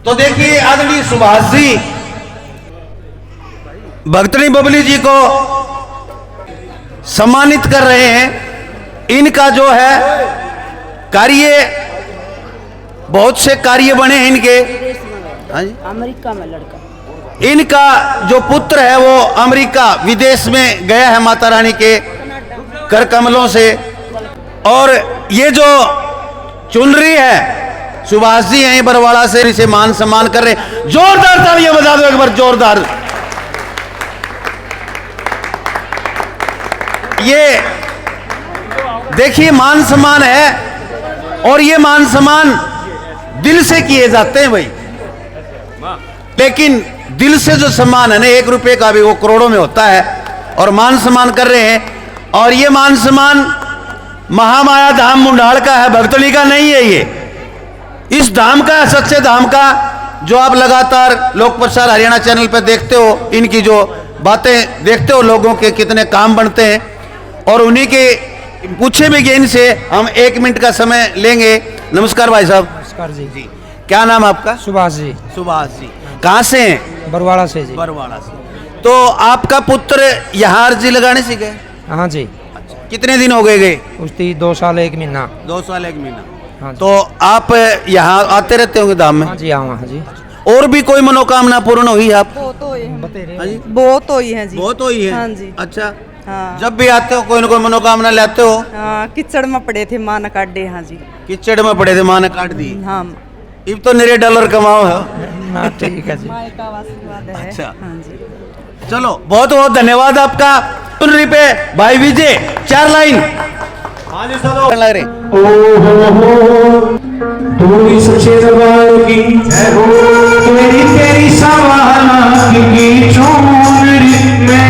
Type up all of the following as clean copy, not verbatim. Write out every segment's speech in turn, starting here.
तो देखिए आदरणीय सुभाष जी भक्तनी बबली जी को सम्मानित कर रहे हैं। इनका जो है कार्य, बहुत से कार्य बने हैं इनके। हाँ जी, अमेरिका में लड़का, इनका जो पुत्र है वो अमेरिका विदेश में गया है माता रानी के कर कमलों से। और ये जो चुनरी है सुभाष जी हैं बरवाड़ा से, इसे मान सम्मान कर रहे हैं। जोरदार तालियां बजा दो एक बार, जोरदार। ये देखिए मान सम्मान है और ये मान सम्मान दिल से किए जाते हैं भाई। लेकिन दिल से जो सम्मान है ना, 1 रुपए का भी वो करोड़ों में होता है। और मान सम्मान कर रहे हैं। और ये मान सम्मान महामाया धाम मुंडाल का है, भक्तली का नहीं है। ये इस धाम का, सच्चे धाम का, जो आप लगातार लोक प्रसार हरियाणा चैनल पर देखते हो। इनकी जो बातें देखते हो, लोगों के कितने काम बनते हैं। और उन्हीं के पूछे भी इनसे हम 1 मिनट का समय लेंगे। नमस्कार भाई साहब। नमस्कार जी। जी, क्या नाम आपका? सुभाष जी। सुभाष जी कहाँ से हैं? बरवाड़ा से जी। बरवाड़ा से। तो आपका पुत्र यहाँ अर्जी लगाने से गए? हाँ जी। कितने दिन हो गए गए? उसकी 2 साल 1 महीना। 2 साल 1 महीना। हाँ जी। तो आप यहाँ आते रहते होंगे धाम में? हाँ जी, हाँ जी। और भी कोई मनोकामना पूर्ण हुई आप? बहुत हुई है, हाँ जी, बहुत हुई है जी, बहुत हुई है। हाँ जी। अच्छा, हाँ जब भी आते हो कोई ना कोई मनोकामना लेते हो? हाँ, किचड़ में पड़े थे, माँ ने काट दे। हाँ जी, किचड़ में पड़े थे, माँ ने काट दी। हाँ, अब तो निरे डॉलर कमाओ है। हाँ ठीक है जी। माँ का आशीर्वाद है। अच्छा। हाँ जी, चलो, बहुत बहुत धन्यवाद आपका। सुनरी पे भाई विजय 4 लाइन लग रहे। तू सच्चे दरबार की जय हो, तेरी तेरी सवाना की चोरी में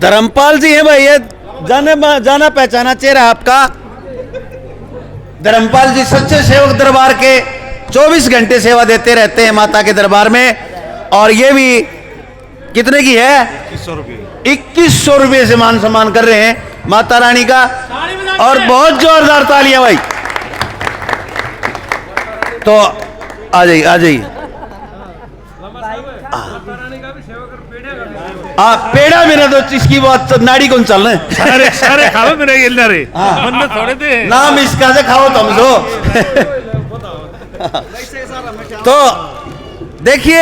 धर्मपाल जी है भाई, ये जाना पहचाना चेहरा आपका। धर्मपाल जी सच्चे सेवक दरबार के 24 घंटे सेवा देते रहते हैं माता के दरबार में। और ये भी कितने की है? 2100 रुपये से मान सम्मान कर रहे हैं माता रानी का। और बहुत जोरदार तालियां भाई। तो आ जाइए, आ जाइए। पेड़ा मेरा तो इसकी बात तो नाड़ी कौन चल रहे सारे सारे खाओ मेरे गिलना रे मन में थोड़े थे नाम इसका से खाओ तुम सो। तो देखिए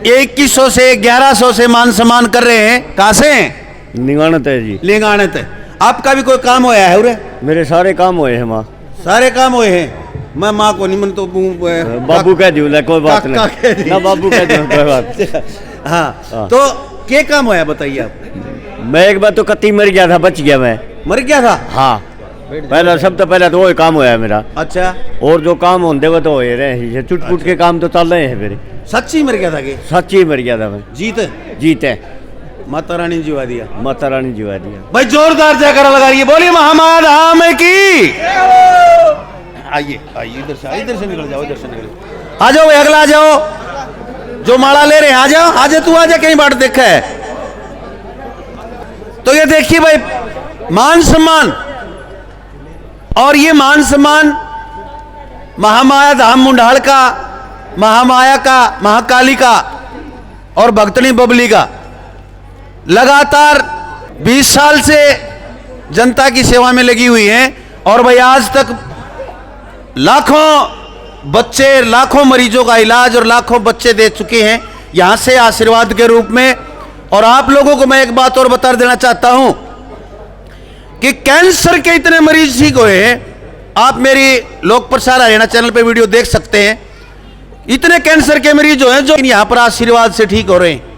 2100 से 1100 से मान सम्मान कर रहे हैं। कहां से? निगानत है जी। लिंगानत है। आपका भी कोई काम होया है उरे? मेरे सारे काम हुए हैं माँ। सारे काम हुए हैं। मैं माँ को नहीं मन तो बाबू कह दियो कोई बात नहीं ना, बाबू कह दियो कोई बात। हाँ, तो क्या काम होया बताइए आप? मैं एक बार तो कत्ती मर गया था, बच गया मैं। मर गया था? हाँ, पहला सब तो पहले तो वही काम होया मेरा। अच्छा। और जो काम होते वो तो हो ही रहे हैं, चुट-पुट के काम तो चल रहे हैं मेरे। सच्ची मर गया था? कि सच्ची मर गया था मैं। जीत जीत है। माता रानी जीवा दिया। माता रानी जीवा दिया। भाई जोरदार जयकारा लगा रही है, बोलिए महामाया धाम की। आइए आइए, इधर से निकल जाओ, इधर से निकल जाओ। आ जाओ भाई, अगला आ जाओ, जो माला ले रहे हैं आ जाओ, आ जा, तू आ जा, कहीं बाट देखा है। तो ये देखिए भाई, मान सम्मान, और ये मान सम्मान महामाया धाम मुंडाल का, महामाया का, महाकाली का और भक्तनी बबली का लगातार 20 साल से जनता की सेवा में लगी हुई हैं। और भाई आज तक लाखों बच्चे, लाखों मरीजों का इलाज और लाखों बच्चे दे चुके हैं यहां से आशीर्वाद के रूप में। और आप लोगों को मैं एक बात और बता देना चाहता हूं कि कैंसर के इतने मरीज ठीक हुए हैं। आप मेरी लोक प्रसार हरियाणा चैनल पे वीडियो देख सकते हैं। इतने कैंसर के मरीज जो हैं, जो यहां पर आशीर्वाद से ठीक हो रहे हैं।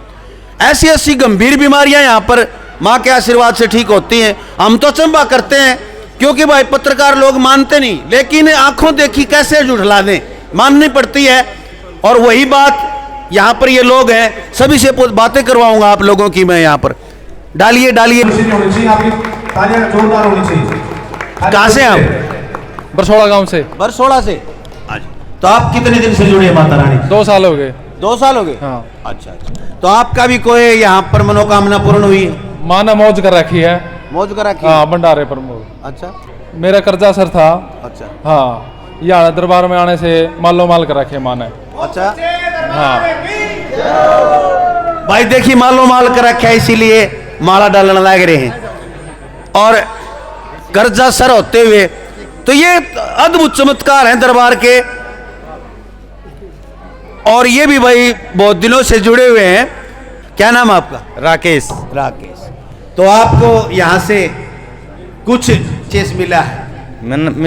ऐसी ऐसी गंभीर बीमारियां यहां पर मां के आशीर्वाद से ठीक होती हैं। हम तो चंबा करते हैं, क्योंकि भाई पत्रकार लोग मानते नहीं, लेकिन आंखों देखी कैसे झुठला दें, माननी पड़ती है। और वही बात यहां पर ये लोग हैं, सभी से बातें करवाऊंगा आप लोगों की मैं यहां पर। डालिए डालिए। कहां से हम? बरसोड़ा गांव से। बरसोड़ा से। तो आप कितने दिन से जुड़े माता रानी? 2 साल हो गए। 2 साल हो गए? हाँ। अच्छा अच्छा। तो आपका भी कोई यहाँ पर मनोकामना पूर्ण हुई है? माँ ने मौज कर रखी है। मौज कर रखी? हाँ, भंडारे पर मौज। अच्छा। मेरा कर्जा सर था। अच्छा। हाँ, यहाँ दरबार में आने से मालो माल कर रखे माँ ने। अच्छा। हाँ भाई देखिए, मालो माल कर रखा है, इसीलिए माला डालने लग रहे हैं। और कर्जा सर होते हुए, तो ये अद्भुत चमत्कार हैं दरबार के। और ये भी भाई बहुत दिनों से जुड़े हुए हैं। क्या नाम है आपका? राकेश। राकेश। तो आपको यहाँ से कुछ चीज मिला है?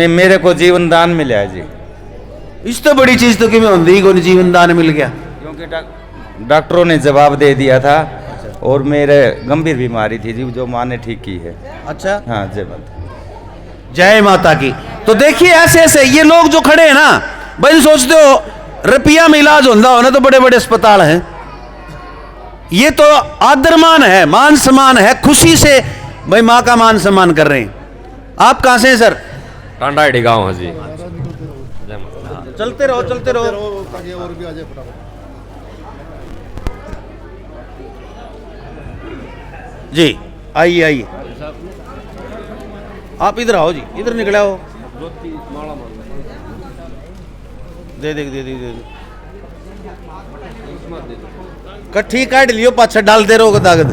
मेरे को जीवन दान मिला है जी। इस तो बड़ी चीज तो किमें होती को जीवन दान मिल गया? क्योंकि डॉक्टरों ने जवाब दे दिया था। और मेरे गंभीर बीमारी थी जी, जो माँ ने ठीक की है। अच्छा। हाँ, जय माता। जय माता की। तो देखिए ऐसे ऐसे ये लोग जो खड़े हैं ना भाई, सोचते हो रुपया में इलाज होता हो ना, तो बड़े बड़े अस्पताल हैं। ये तो आदरमान है, मान सम्मान है, खुशी से भाई माँ का मान सम्मान कर रहे हैं। आप कहां से हैं सर? टांडाईडी गांव है जी। चलते रहो चलते रहो। जी आइए आइए, आप इधर आओ जी, इधर निकले हो। दे दे दे दे दे कट्ठी काट लियो, पाछा डालते रहो दागद।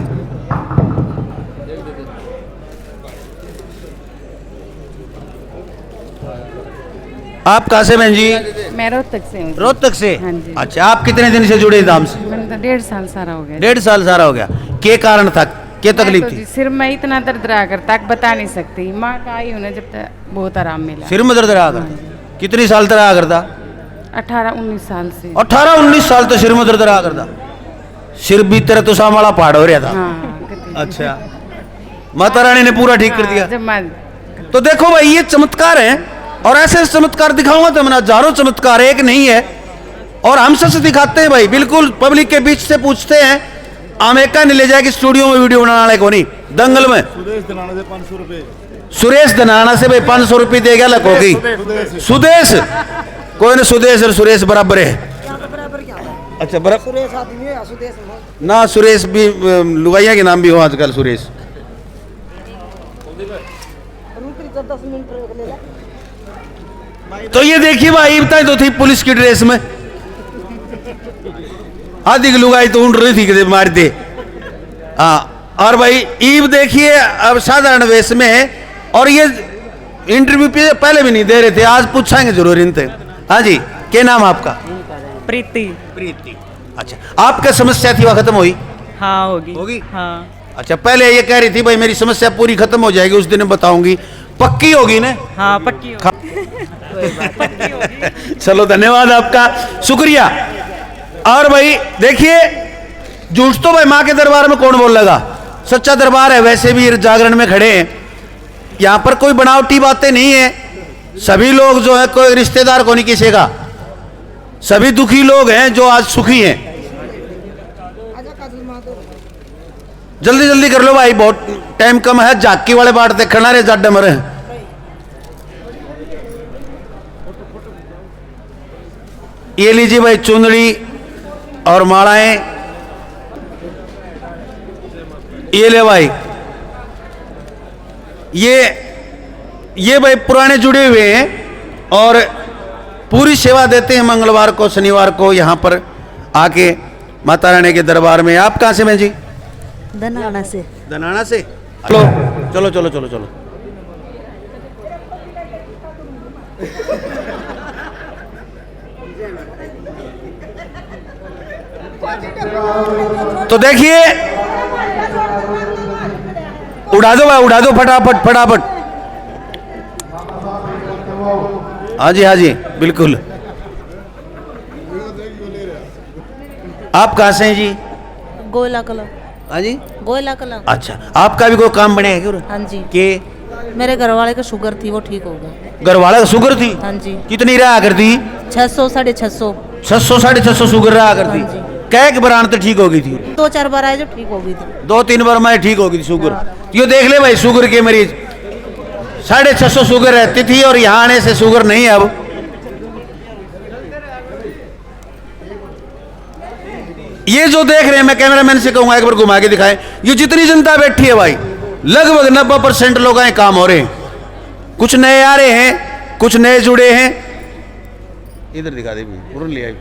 आप कहाँ से बहन जी? मैं रोहतक से हूँ। रोहतक से? हाँ जी। अच्छा, आप कितने दिन से जुड़े धाम से? मैंने तो 1.5 साल सारा हो गया। 1.5 साल सारा हो गया। क्या कारण था, क्या तकलीफ तो थी? जी सिर में इतना दर्द रहा करता है, बता नहीं सकती। माँ का आई उन्हें जब तक बहुत आराम मिला। सिर में दर्द रहा करता? कितनी साल तक रहा करता? 18-19 साल से। 18-19 साल तो सिर में दर्द रहा करता? सिर भीतर तो सामाला पहाड़ हो रहा था। हाँ। अच्छा, माता रानी ने पूरा ठीक कर दिया। जब माँ तो देखो भाई, ये चमत्कार है। और ऐसे चमत्कार दिखाऊंगा तो मैंने हजारों चमत्कार, एक नहीं है। और हम सबसे दिखाते हैं भाई, बिल्कुल पब्लिक के बीच से पूछते हैं। आमेका नहीं ले जाएगी स्टूडियो में वीडियो बनाने वाले को नहीं, दंगल में सुरेश दनाना से 500 रुपए। सुरेश दनाना से भाई 500 रुपए दे गया लकोगी। सुदेश कोई ना, सुदेश और सुरेश बराबर है। अच्छा, बराबर सुरेश आदमी है, सुदेश ना। सुरेश भी लुगाइया के नाम भी हो आजकल, सुरेश। तो ये देखिए भाई, बताई तो थी पुलिस की ड्रेस में, आधी की लुगाई तो ऊँट रही थी कि मार दे। हाँ, और भाई ईब देखिए अब साधारण वेश में है। और ये इंटरव्यू पे पहले भी नहीं दे रहे थे, आज पूछाएंगे जरूर इनसे। हाँ जी, क्या नाम आपका? प्रीति। प्रीति। अच्छा, आपका समस्या थी वह खत्म हुई? हाँ, होगी। होगी? हाँ। अच्छा, पहले ये कह रही थी भाई मेरी समस्या पूरी खत्म हो जाएगी, उस दिन बताऊंगी। पक्की होगी ना? हाँ, पक्की होगी। चलो, धन्यवाद आपका, शुक्रिया। और भाई देखिए, झूठ तो भाई माँ के दरबार में कौन बोल लगा, सच्चा दरबार है। वैसे भी जागरण में खड़े हैं, यहाँ पर कोई बनावटी बातें नहीं है। सभी लोग जो है, कोई रिश्तेदार को नहीं किसी का, सभी दुखी लोग हैं जो आज सुखी हैं। जल्दी जल्दी कर लो भाई, बहुत टाइम कम है। झाकी वाले बाट देखना खड़ा रे जड मरे। ये लीजिए भाई चुंदड़ी और मालाएं, ये ले भाई। ये भाई पुराने जुड़े हुए हैं और पूरी सेवा देते हैं मंगलवार को शनिवार को यहाँ पर आके माता रानी के दरबार में। आप कहाँ से बहन जी? दनाना से। दनाना से। चलो चलो चलो चलो चलो। तो देखिए, उड़ा दो भाई, उड़ा दो फटाफट फटाफट। हाँ जी हाँ जी बिल्कुल। आप कहाँ से हैं जी? गोयला कला। हाँ जी गोयला कला। अच्छा, आपका भी कोई काम बने है क्या? हाँ जी। के मेरे घर वाले को शुगर थी, वो ठीक हो गया। घर वाला शुगर थी? हाँ जी। कितनी रहा करती? 600 650। 600 650 शुगर रहा करती। हाँ जी। कैक बरान तो ठीक हो गई थी? 2-4 बार आए जो ठीक हो गई थी। 2-3 बार मैं ठीक हो गई थी शुगर। ये देख ले भाई, शुगर के मरीज 650 शुगर रहती थी और यहाँ आने से शुगर नहीं है अब। ये जो देख रहे हैं, मैं कैमरामैन से कहूंगा एक बार घुमा के दिखाएं। ये जितनी जनता बैठी है भाई, लगभग 90% लोग आए काम हो रहे हैं। कुछ नए आ रहे हैं, कुछ नए जुड़े हैं। इधर दिखा दे पूर्ण लिया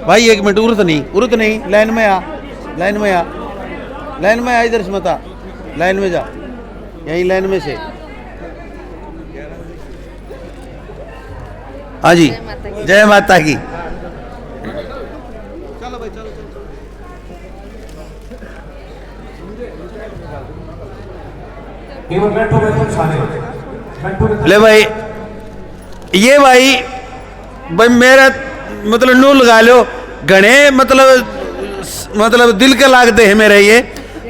भाई। 1 मिनट, उर्त नहीं, लाइन में आ, लाइन में आ, लाइन में आ, इधर से मत आ, लाइन में जा, यही लाइन में से। हाँ जी, जय माता की। चलो भाई चलो। ले भाई, ये भाई मेरा मतलब नू लगा लो, घने मतलब दिल के लागते हैं मेरे ये,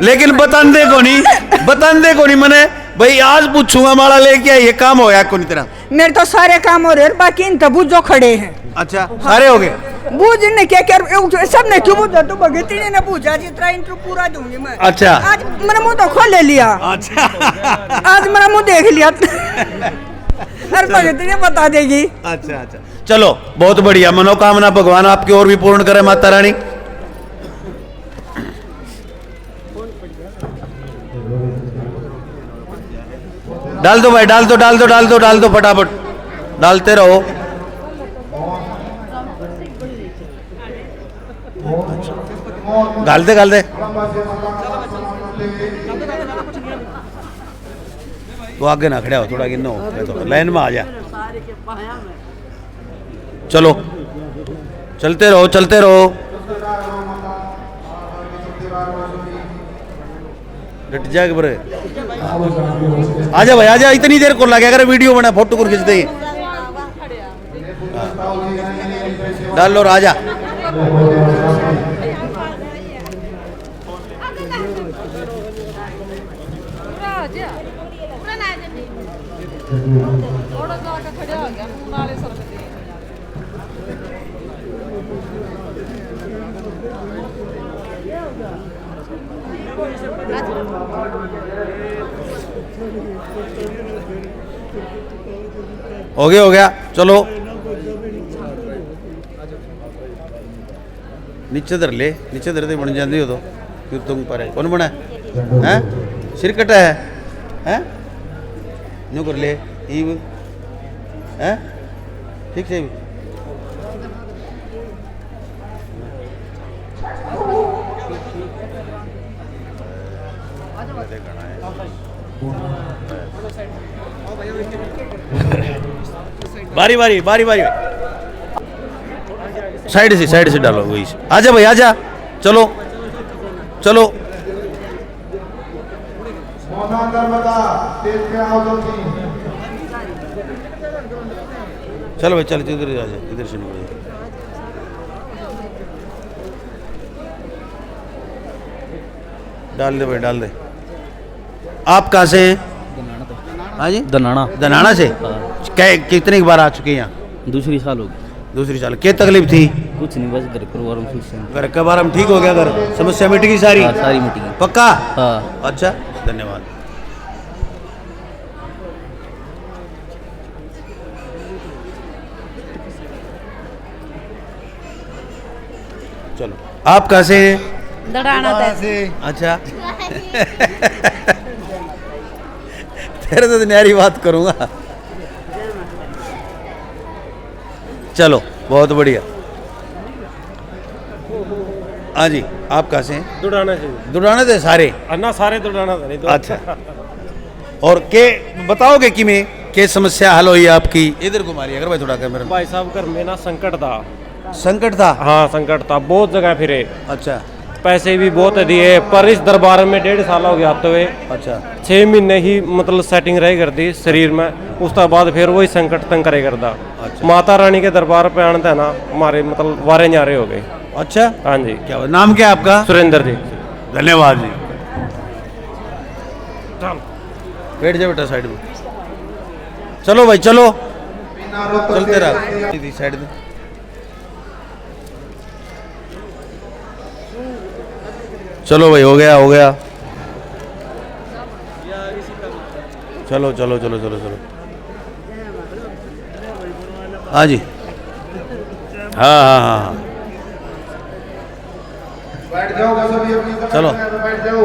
लेकिन बताते को नहीं मैंने भाई। आज पूछूंगा माला लेके ये काम हो गया कोई तरह? मेरे तो सारे काम हो रहे हैं, बाकी इन तबूत जो खड़े हैं। अच्छा, सारे हो गए? बूझ ने क्या क्या सब ने क्यों बूझा? तो भगती ने पूछा जितना इंटरव्यू पूरा दूंगी मैं। अच्छा, आज मेरा मुंह तो खोल ले लिया। अच्छा आज मेरा मुंह देख लिया। हर भगती ने बता देगी। अच्छा अच्छा, चलो बहुत बढ़िया। मनोकामना भगवान आपकी और भी पूर्ण करे माता रानी। डाल दो भाई, डाल दो फटाफट, डालते रहो। गाल दे तो आगे ना खड़ा हो, थोड़ा गिनो तो लाइन में आ जा। चलो चलते रहो। डट जा के बरे, आजा भाई आजा। इतनी देर को लगे, अगर वीडियो बना फोटो को खींचते ही डाल लो राजा। हो गया। चलो नीचे धर ले, नीचे धरते बन जाती हो तो फिर तुम पर है। कौन बना है? सिरकट है? न्यू कर ले है, ठीक से। बारी साइड से डालो वही से। आजा भाई आजा, चलो भाई चल, इधर आजा, इधर से निकल। डाल दे भाई, डाल दे। आप कहाँ से हैं? हाँ जी, दनाना। दनाना से? कितनी बार आ चुके हैं यहाँ? दूसरी साल होगी। दूसरी साल। क्या तकलीफ थी? कुछ नहीं, बस घर परिवार में खुश हैं। घर का बार हम ठीक हो गया, घर समस्या मिट गई सारी? हाँ, सारी मिट गई। पक्का? हाँ। अच्छा, धन्यवाद। चलो, आप कहाँ से हैं? दड़ाना से। अच्छा तेरे तो न्यारी बात करूंगा। चलो, बहुत बढ़िया। हाँ जी, आप कहाँ से हैं? दुड़ाना से। दुड़ाना से सारे? अन्ना सारे दुड़ाना से नहीं तो। अच्छा, और के बताओगे कि में के समस्या हल हुई आपकी? इधर घुमारिए अगर भाई थोड़ा कैमरा। भाई साहब घर में ना संकट था। संकट था? हाँ संकट था, बहुत जगह फिरे। अच्छा। पैसे भी बहुत दिए, पर इस दरबार में 1.5 साल हो गया आते हुए। अच्छा। 6 महीने ही मतलब सेटिंग रही कर दी शरीर में, उसके बाद फिर वही संकट तंग करे करता। अच्छा। माता रानी के दरबार पे आने था ना, हमारे मतलब वारे न्यारे हो गए। अच्छा, हाँ जी। क्या नाम क्या है आपका? सुरेंद्र जी। धन्यवाद जी। बैठ जाओ बेटा साइड में। चलो भाई चलो, चलते रहो साइड में। चलो भाई, हो गया हो गया। चलो चलो चलो चलो चलो। हाँ जी, हाँ हाँ हाँ हाँ, बैठ जाओ बस अभी अपनी जगह चलो। पे बैठ जाओ।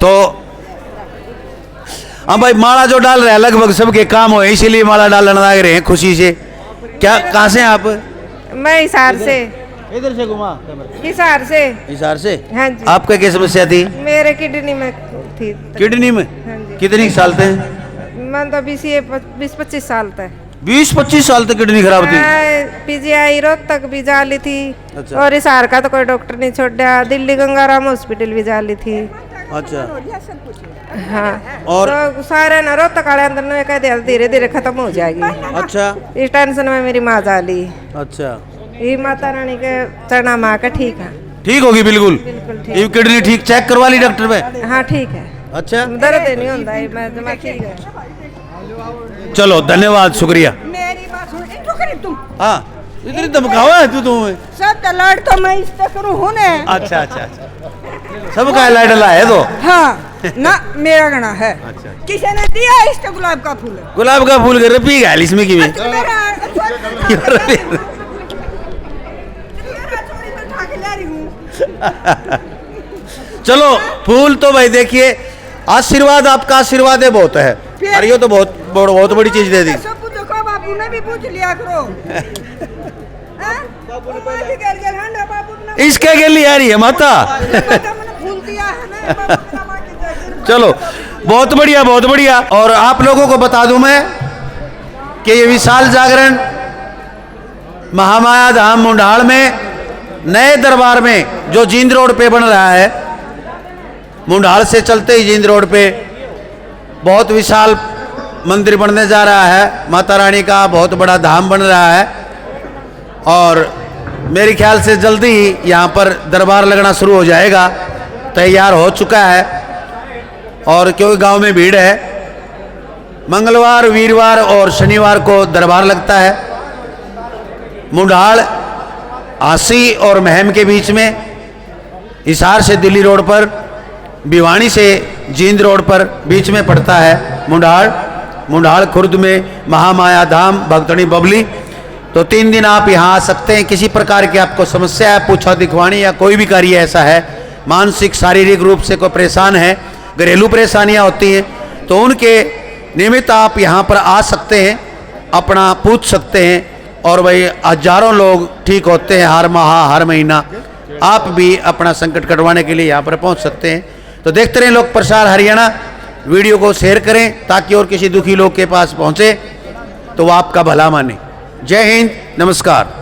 तो हाँ भाई, माला जो डाल रहे हैं लगभग सबके काम हो, इसीलिए माला डालने लग रहे हैं खुशी से। क्या, कहाँ से हैं आप? मैं हिसार से। इधर से घुमा। हिसार से। हिसार से? हाँ जी। आपका क्या समस्या थी? मेरे किडनी में थी। किडनी में? हाँ जी। कितनी साल थे? मैं तो 20-25 साल तक। 20-25 साल तक किडनी खराब थी? पीजीआई रोहतक भी जा ली थी। अच्छा। और हिसार का तो कोई डॉक्टर नहीं छोड़ा, दिल्ली गंगाराम हॉस्पिटल भी जा ली थी। अच्छा। हाँ। और तो सारे न रोहतक वाले अंदर में कह दिया धीरे धीरे खत्म हो जाएगी। अच्छा। इस टेंशन में मेरी माँ जा ली। अच्छा। ये माता रानी के चरणा माँ का ठीक है। ठीक होगी बिल्कुल? बिल्कुल ठीक। ये किडनी ठीक चेक करवा ली डॉक्टर में? हाँ ठीक है। अच्छा, दर्द नहीं होता है, मैं ठीक है। चलो धन्यवाद, शुक्रिया। मेरी बात सुन, इनको करी तुम। हाँ, इतनी धमकावा है तू तुम्हें? सब दलाड़ तो मैं इस तक करूँ हूँ ने। अच्छा अच्छा अच्छा, सबका लाडला है तो। हाँ ना, मेरा गणा है। अच्छा। किसी ने दिया इस तो गुलाब का फूल। गुलाब का फूल कर पी गया इसमें की में। चलो, फूल तो भाई देखिए, आशीर्वाद आपका आशीर्वाद है बहुत है। अरे ये तो बहुत बहुत बड़ी चीज दे दी। सब देखो, बापू ने भी पूछ लिया करो। इसके के लिए आ रही है माता। चलो, बहुत बढ़िया बहुत बढ़िया। और आप लोगों को बता दूं मैं कि ये विशाल जागरण महामाया धाम मुंडाल में नए दरबार में जो जींद रोड पे बन रहा है, मुंडाल से चलते ही जींद रोड पे बहुत विशाल मंदिर बनने जा रहा है। माता रानी का बहुत बड़ा धाम बन रहा है और मेरे ख्याल से जल्दी ही यहाँ पर दरबार लगना शुरू हो जाएगा, तैयार हो चुका है। और क्योंकि गांव में भीड़ है, मंगलवार, वीरवार और शनिवार को दरबार लगता है। मुंडाल आसी और महम के बीच में, हिसार से दिल्ली रोड पर, भिवानी से जींद रोड पर बीच में पड़ता है मुंडाल। मुंडाल खुर्द में महामाया धाम भक्तनी बबली। तो 3 दिन आप यहाँ आ सकते हैं। किसी प्रकार की आपको समस्या है, पूछा दिखवानी या कोई भी कार्य ऐसा है, मानसिक शारीरिक रूप से कोई परेशान है, घरेलू परेशानियाँ होती हैं, तो उनके निमित्त आप यहाँ पर आ सकते हैं, अपना पूछ सकते हैं। और भाई हजारों लोग ठीक होते हैं हर माह हर महीना। आप भी अपना संकट कटवाने के लिए यहाँ पर पहुँच सकते हैं। तो देखते रहें लोक प्रसार हरियाणा। वीडियो को शेयर करें ताकि और किसी दुखी लोग के पास पहुँचे तो वो आपका भला माने। जय हिंद, नमस्कार।